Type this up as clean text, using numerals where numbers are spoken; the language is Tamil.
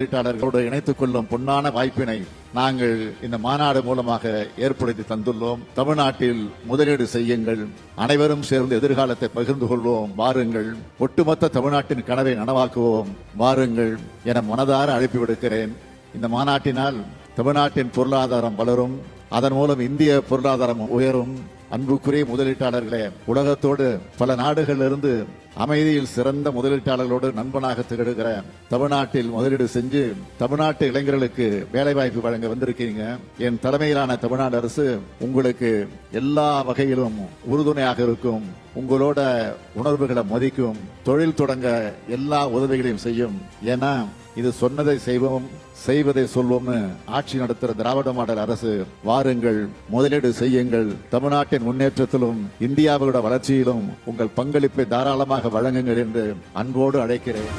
முதலீட்டாளர்களோடு இணைத்துக் கொள்ளும் பொன்னான வாய்ப்பினை நாங்கள் இந்த மாநாடு மூலமாக ஏற்படுத்தி தந்துள்ளோம். தமிழ்நாட்டில் முதலீடு செய்யுங்கள், அனைவரும் சேர்ந்து எதிர்காலத்தை பகிர்ந்து கொள்வோம், வாருங்கள், ஒட்டுமொத்த தமிழ்நாட்டின் கனவை நனவாக்குவோம், வாருங்கள் என மனதார அழைப்பு விடுக்கிறேன். இந்த மாநாட்டினால் தமிழ்நாட்டின் பொருளாதாரம் வளரும், அதன் மூலம் இந்திய பொருளாதாரம் உயரும். அன்புக்குரிய முதலீட்டாளர்களே, உலகத்தோடு பல நாடுகளிலிருந்து அமைதியில் சிறந்த முதலீட்டாளர்களோடு நண்பனாக திகழ்கிற தமிழ்நாட்டில் முதலீடு செஞ்சு தமிழ்நாட்டு இளைஞர்களுக்கு வேலைவாய்ப்பு வழங்க வந்திருக்கீங்க. என் தலைமையிலான தமிழ்நாடு அரசு உங்களுக்கு எல்லா வகையிலும் உறுதுணையாக இருக்கும், உங்களோட உணர்வுகளை மதிக்கும், தொழில் தொடங்க எல்லா உதவிகளையும் செய்யும். ஏன்னா இது சொன்னதை செய்வோம், செய்வதை சொல்வோம்னு ஆட்சி நடத்துகிற திராவிட மாடல் அரசு. வாருங்கள், முதலீடு செய்யுங்கள், தமிழ்நாட்டின் முன்னேற்றத்திலும் இந்தியாவோட வளர்ச்சியிலும் உங்கள் பங்களிப்பை தாராளமாக வழங்குங்கள் என்று அன்போடு அழைக்கிறேன்.